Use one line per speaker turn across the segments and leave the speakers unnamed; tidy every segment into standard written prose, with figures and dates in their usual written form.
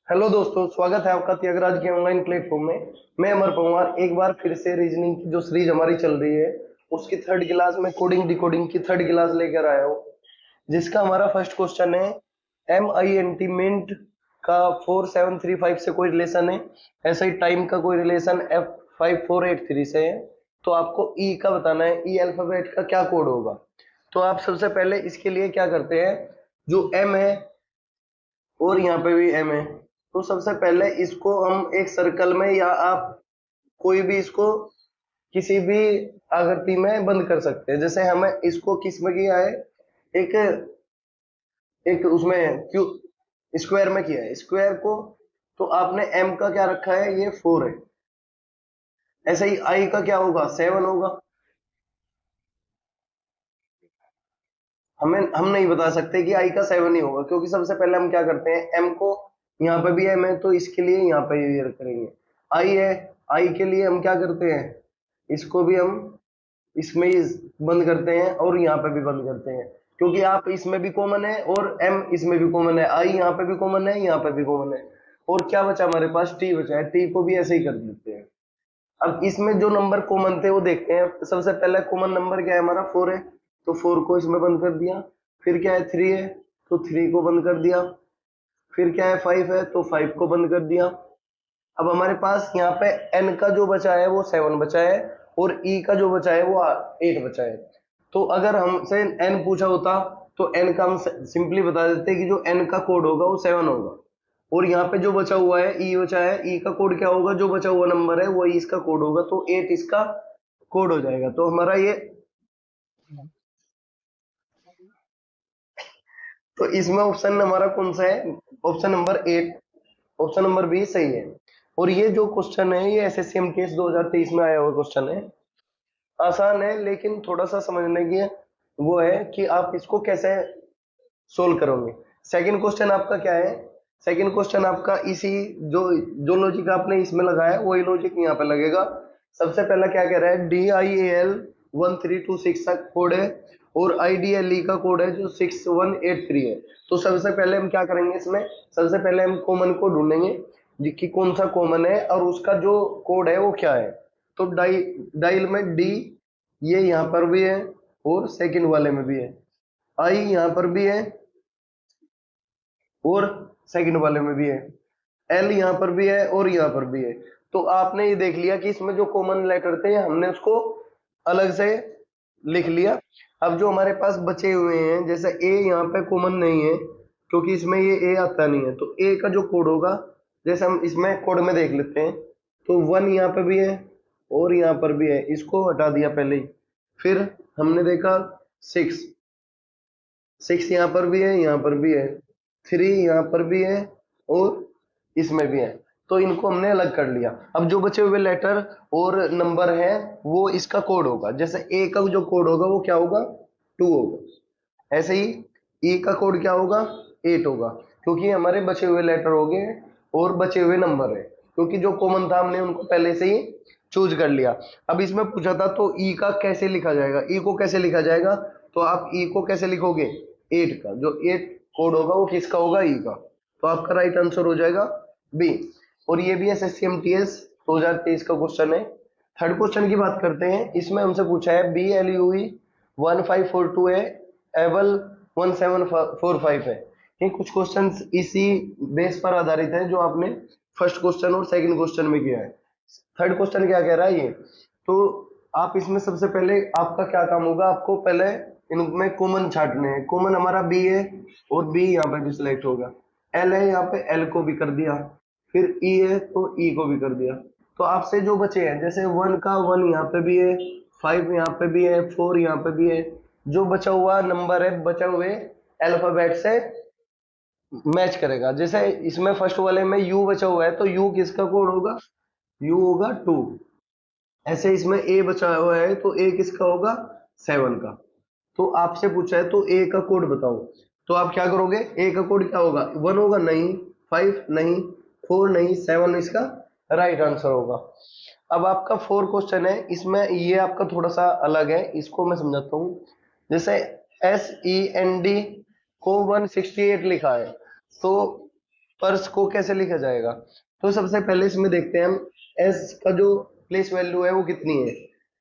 Hello दोस्तों, स्वागत है आपका त्यागराज के ऑनलाइन प्लेटफॉर्म में। मैं अमर पवार एक बार फिर से रीजनिंग की जो सीरीज हमारी चल रही है उसकी थर्ड क्लास में कोडिंग डिकोडिंग की थर्ड क्लास लेकर आया हूँ, जिसका हमारा फर्स्ट क्वेश्चन है M I N T mint का 4735 से कोई रिलेशन है। ऐसा ही टाइम का कोई रिलेशन F5483 से है। तो आपको ई का बताना है, ई अल्फाबेट का क्या कोड होगा। तो आप सबसे पहले इसके लिए क्या करते हैं, जो एम है और यहाँ पे भी एम है, तो सबसे पहले इसको हम एक सर्कल में या आप कोई भी इसको किसी भी आकृति में बंद कर सकते हैं। जैसे हमें इसको किस में किया है, एक एक उसमें क्यू स्क्वायर में किया है स्क्वायर को। तो आपने एम का क्या रखा है, ये 4 है। ऐसे ही आई का क्या होगा, 7 होगा। हम नहीं बता सकते कि आई का 7 ही होगा, क्योंकि सबसे पहले हम क्या करते हैं, एम को यहाँ पे भी एम है तो इसके लिए यहाँ पे ये करेंगे। आई है, आई के लिए हम क्या करते हैं, इसको भी हम इसमें ही बंद करते हैं और यहाँ पे भी बंद करते हैं, क्योंकि आप इसमें भी कॉमन है और एम इसमें भी कॉमन है। आई यहाँ पे भी कॉमन है, यहाँ पे भी कॉमन है। और क्या बचा हमारे पास, टी बचा है। टी को भी ऐसे ही कर देते हैं। अब इसमें जो नंबर कॉमन थे वो देखते हैं। सबसे पहले कॉमन नंबर क्या है हमारा, 4 है। तो 4 को इसमें बंद कर दिया। फिर क्या है, 3 है, तो 3 को बंद कर दिया। फिर क्या है, 5 है, तो 5 को बंद कर दिया। अब हमारे पास यहाँ पे n का जो बचा है वो 7 बचा है, और e का जो बचा है वो 8 बचा है। तो अगर हमसे n पूछा होता तो n का हम सिंपली बता देते कि जो n का कोड होगा वो 7 होगा। और यहाँ पे जो बचा हुआ है e बचा है, e का कोड क्या होगा, जो बचा हुआ नंबर है वो इसका कोड होगा, तो 8 इसका कोड हो जाएगा। तो हमारा ये, तो इसमें ऑप्शन हमारा कौन सा है, option number 8, option number B सही है। और ये जो क्वेश्चन है ये एसएससी एमटीएस 2023 में आया हुआ क्वेश्चन है। आसान है लेकिन थोड़ा सा समझने की वो है कि आप इसको कैसे सोल्व करोगे। सेकंड क्वेश्चन आपका क्या है, सेकंड क्वेश्चन आपका इसी जो जो लॉजिक आपने इसमें लगाया वही लॉजिक यहाँ पे लगेगा। सबसे पहला क्या कह रहा है, DIAL 1326 का कोड है और IDLE का कोड है जो 6183 है। तो सबसे पहले हम क्या करेंगे इसमें, सबसे पहले हम कॉमन को ढूंढेंगे कि कौन सा कॉमन है और उसका जो कोड है वो क्या है। तो डायल में डी, ये यहाँ पर भी है और सेकंड वाले में भी है। आई यहाँ पर भी है और सेकंड वाले में भी है। एल यहाँ पर भी है और यहाँ पर भी है। तो आपने ये देख लिया कि इसमें जो कॉमन लेटर थे हमने उसको अलग से लिख लिया। अब जो हमारे पास बचे हुए हैं, जैसे ए यहाँ पे कॉमन नहीं है क्योंकि इसमें ये ए आता नहीं है, तो ए का जो कोड होगा, जैसे हम इसमें कोड में देख लेते हैं, तो 1 यहाँ पे भी है और यहाँ पर भी है, इसको हटा दिया पहले ही। फिर हमने देखा 6, 6 यहाँ पर भी है, यहाँ पर भी है। 3 यहाँ पर भी है और इसमें भी है। तो इनको हमने अलग कर लिया। अब जो बचे हुए लेटर और नंबर है वो इसका कोड होगा। जैसे ए का जो कोड होगा वो क्या होगा, 2 होगा। ऐसे ही ई का कोड क्या होगा, 8 होगा, क्योंकि हमारे बचे हुए लेटर हो गए और बचे हुए नंबर है, क्योंकि जो कॉमन था हमने उनको पहले से ही चूज कर लिया। अब इसमें पूछा था तो ई का कैसे लिखा जाएगा, ई को कैसे लिखा जाएगा, तो आप ई को कैसे लिखोगे, 8 का जो 8 कोड होगा वो किसका होगा, ई का। तो आपका राइट आंसर हो जाएगा बी। और ये भी एसएससी एमटीएस 2023 का क्वेश्चन है। थर्ड क्वेश्चन की बात करते हैं। इसमें हमसे पूछा है BLUE 1542 है, एबल 1745 है। ये कुछ क्वेश्चंस इसी बेस पर आधारित है जो आपने फर्स्ट क्वेश्चन और सेकंड क्वेश्चन में किया है। थर्ड क्वेश्चन क्या कह रहा है ये, तो आप इसमें सबसे पहले आपका क्या काम होगा, आपको पहले इनमें कॉमन छांटने हैं। कॉमन हमारा बी है और बी यहाँ पे भी सिलेक्ट होगा। एल है, यहाँ पे एल को भी कर दिया। फिर ई है तो ई को भी कर दिया। तो आपसे जो बचे हैं, जैसे 1 का 1 यहाँ पे भी है, 5 यहाँ पे भी है, 4 यहाँ पे भी है। जो बचा हुआ नंबर है बचे हुए अल्फाबेट से मैच करेगा। जैसे इसमें फर्स्ट वाले में यू बचा हुआ है तो यू किसका कोड होगा, यू होगा 2। ऐसे इसमें ए बचा हुआ है तो ए किसका होगा, 7 का। तो आपसे पूछा है तो ए का कोड बताओ। तो आप क्या करोगे, ए का कोड क्या होगा, 1 होगा नहीं, 5 नहीं, 4 नहीं, 7 इसका राइट आंसर होगा। अब आपका 4 क्वेश्चन है, इसमें ये आपका थोड़ा सा अलग है, इसको मैं समझाता हूँ। जैसे SEND को 168 लिखा है, तो पर्स को कैसे लिखा जाएगा। तो सबसे पहले इसमें देखते हैं हम एस का जो प्लेस वैल्यू है वो कितनी है।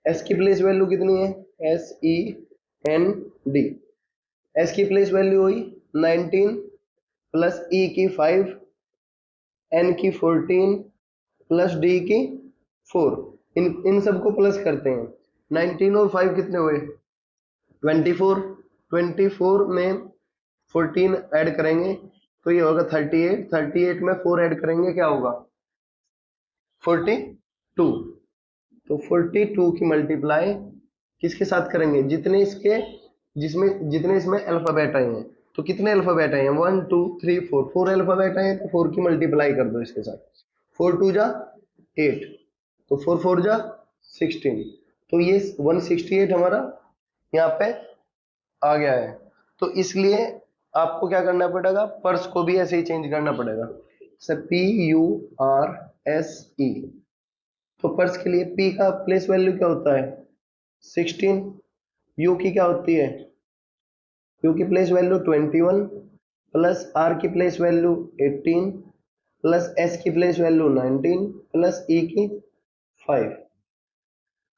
एस की प्लेस वैल्यू कितनी है, SEND। एस की प्लेस वैल्यू हुई 19 प्लस ई की 5, एन की 14 प्लस डी की 4। इन सबको प्लस करते हैं। 19 और 5 कितने हुए, 24। 24 में 14 ऐड करेंगे तो ये होगा 38। 38 में 4 ऐड करेंगे क्या होगा, 42। तो 42 की मल्टीप्लाई किसके साथ करेंगे, जितने इसमें अल्फाबेट आए हैं। तो कितने अल्फाबेट आए हैं, 1 2 3 4, 4 अल्फाबेट आए हैं तो 4 की मल्टीप्लाई कर दो इसके साथ। 4 2 जा 8, तो 4 4 जा 16। तो ये 168 हमारा यहाँ पे आ गया है। तो इसलिए आपको क्या करना पड़ेगा, पर्स को भी ऐसे ही चेंज करना पड़ेगा, PURSE। तो पर्स के लिए P का प्लेस वैल्यू क्या होता है 16, U की क्या होती है, U की प्लेस वैल्यू 21 प्लस R की प्लेस वैल्यू 18 प्लस S की प्लेस वैल्यू 19 प्लस E की 5।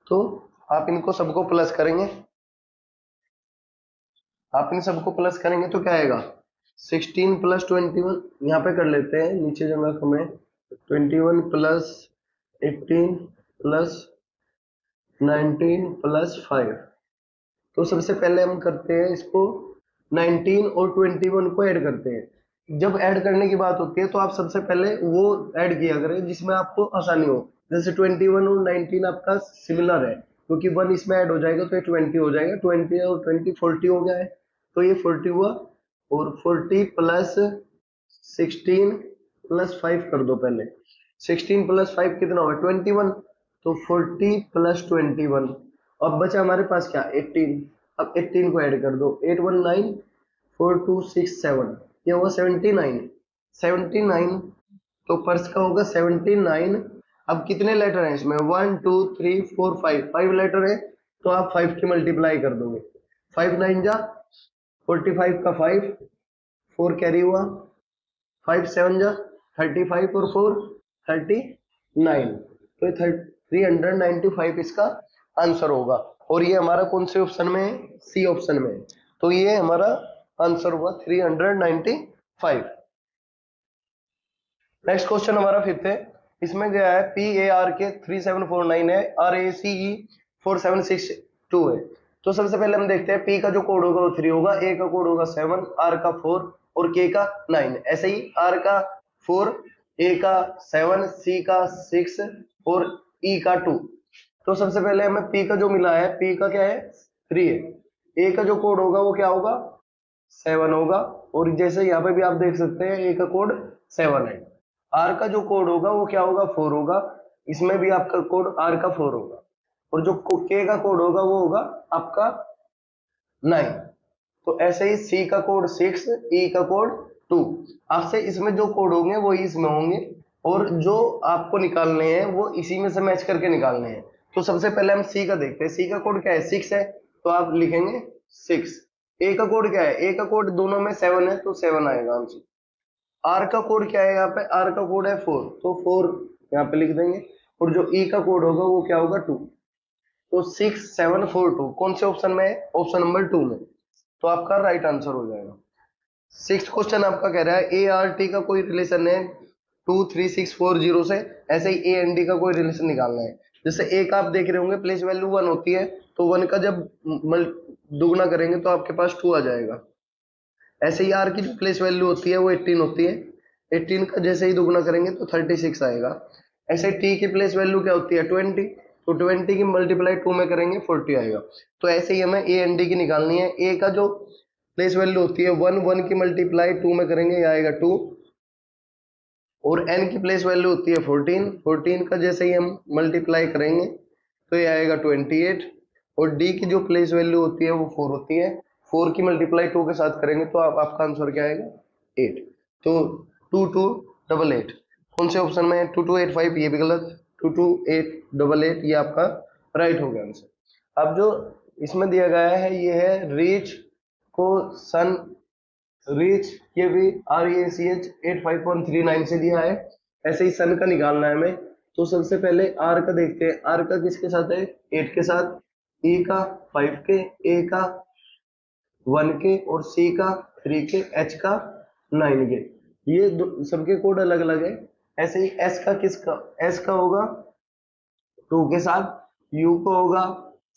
तो आप इनको सबको प्लस करेंगे, आप इन सबको प्लस करेंगे तो क्या आएगा 16 प्लस 21, यहाँ पे कर लेते हैं नीचे जगह कम है, 21 प्लस 18 प्लस 19 प्लस 5। तो सबसे पहले हम करते हैं इसको 19 और 21 को ऐड करते हैं। जब ऐड करने की बात होती है तो आप सबसे पहले वो ऐड किया करें जिसमें आपको आसानी हो। जैसे 21 और 19 आपका सिमिलर है, क्योंकि 1 इसमें ऐड हो जाएगा तो ये 20 हो जाएगा, 20 और 20 40 हो गया है, तो ये 40 हुआ। और 40 प्लस 16 प्लस 5 कर दो पहले, 16 प्लस 5 कितना होगा 21, तो 40 प्लस 21। अब बचा हमारे पास क्या 18। अब 18 को ऐड कर दो, 8 1 9 4 2 6 7, ये होगा 79। 79 तो पर्स का होगा 79। अब कितने लेटर हैं इसमें 1 2 3 4 5, 5 लेटर है, तो आप 5 की मल्टीप्लाई कर दोगे, 5 9 जा 45 का 5, 4 कैरी हुआ, 5 7 जा 35 और 4 39, तो 395 इसका आंसर होगा। और ये हमारा कौन से ऑप्शन में है, सी ऑप्शन में है। तो ये हमारा आंसर हुआ 395। नेक्स्ट क्वेश्चन हमारा फिफ्थ है, इसमें गया है PAR के 3749 है, RACE 4762 है। तो सबसे पहले हम देखते हैं P का जो कोड होगा वो 3 होगा, A का कोड होगा 7, R का 4 और K का 9। ऐसे ही R का 4, A का 7, C का 6 और E का 2। तो सबसे पहले हमें P का जो मिला है, P का क्या है 3 है, A का जो कोड होगा वो क्या होगा 7 होगा, और जैसे यहाँ पे भी आप देख सकते हैं A का कोड 7 है। R का जो कोड होगा वो क्या होगा 4 होगा, इसमें भी आपका कोड R का 4 होगा, और जो K का कोड होगा वो होगा आपका 9। तो ऐसे ही C का कोड 6, E का कोड 2। आपसे इसमें जो कोड होंगे वो इसमें होंगे, और जो आपको निकालने हैं वो इसी में से मैच करके निकालने हैं। तो सबसे पहले हम C का देखते हैं, C का कोड क्या है 6 है, तो आप लिखेंगे 6। A का कोड क्या है, A का कोड दोनों में 7 है, तो 7 आएगा आंसर। R का कोड क्या है, यहाँ पे R का कोड है 4, तो 4 यहाँ पे लिख देंगे, और जो E का कोड होगा वो क्या होगा 2। तो 6 7 4 2 कौन से ऑप्शन में है, ऑप्शन नंबर 2 में, तो आपका राइट आंसर हो जाएगा। सिक्स क्वेश्चन आपका कह रहा है ART का कोई रिलेशन है 23640 से, ऐसे ही AND का कोई रिलेशन निकालना है। जैसे A का आप देख रहे होंगे प्लेस वैल्यू 1 होती है, तो 1 का जब दुगना करेंगे तो आपके पास 2 आ जाएगा। ऐसे ही R की जो प्लेस वैल्यू होती है वो 18 होती है, 18 का जैसे ही दुगना करेंगे तो 36 आएगा। ऐसे T की प्लेस वैल्यू क्या होती है 20, तो 20 की मल्टीप्लाई 2 में करेंगे 40 आएगा। तो ऐसे ही हमें AND की निकालनी है। A का जो प्लेस वैल्यू होती है 1, 1 की मल्टीप्लाई 2 में करेंगे ये आएगा 2, और N की प्लेस वैल्यू होती है 14, 14 का जैसे ही हम मल्टीप्लाई करेंगे तो ये आएगा 28, और D की जो प्लेस वैल्यू होती है वो 4 होती है, 4 की मल्टीप्लाई 2 के साथ करेंगे तो आपका आंसर क्या आएगा 8। तो 2288 कौन से ऑप्शन में है, 2285 ये भी गलत, 22888 ये आपका राइट हो गया आंसर। अब जो इसमें दिया गया है ये है रीच को सन रीच, ये भी REACH 85.39 से दिया है। ऐसे ही सन का निकालना है हमें, तो सबसे पहले आर का देखते हैं। आर का किसके साथ है? 8 के साथ, ई का 5 के, ए का 1 के, और सी का 3 के, एच का 9 के। ये सबके कोड अलग अलग है। ऐसे ही एस का किसका? एस का होगा 2 के साथ, यू का होगा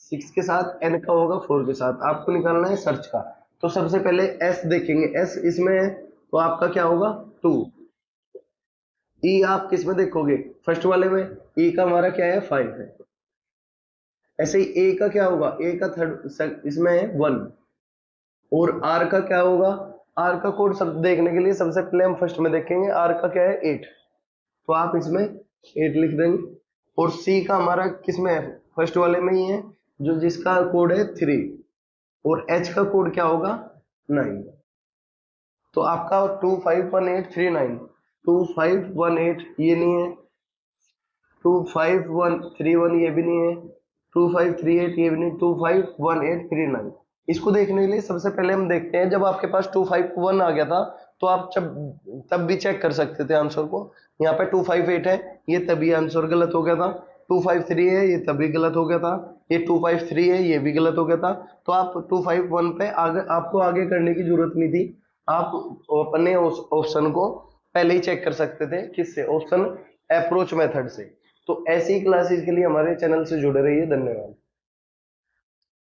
6 के साथ, एन का होगा 4 के साथ। आपको निकालना है सर्च का। तो सबसे पहले एस देखेंगे, एस इसमें है तो आपका क्या होगा? 2। ई आप किस में देखोगे? फर्स्ट वाले में। ई का हमारा क्या है? 5 है। ऐसे ही ए का क्या होगा? ए का थर्ड इसमें है 1। और आर का क्या होगा? आर का कोड सब देखने के लिए सबसे पहले हम फर्स्ट में देखेंगे, आर का क्या है? 8। तो आप इसमें 8 लिख देंगे। और सी का हमारा किस में है? फर्स्ट वाले में ही है, जो जिसका कोड है 3। और एच का कोड क्या होगा? 9। तो आपका 251839, 2518 ये नहीं है, 25131 ये भी नहीं है, 2538 ये भी नहीं, 251839। इसको देखने के लिए सबसे पहले हम देखते हैं, जब आपके पास 251 आ गया था तो आप तब भी चेक कर सकते थे आंसर को। यहाँ पे 258 है, ये तभी आंसर गलत हो गया था। 253 है, ये तभी गलत हो गया था। ये 253 है, ये भी गलत हो गया था। तो आप 251 पे आगे, आपको आगे करने की जरूरत नहीं थी। आप अपने उस ऑप्शन को पहले ही चेक कर सकते थे। किससे? ऑप्शन अप्रोच मेथड से। तो ऐसी क्लासेस के लिए हमारे चैनल से जुड़े रहिए। धन्यवाद।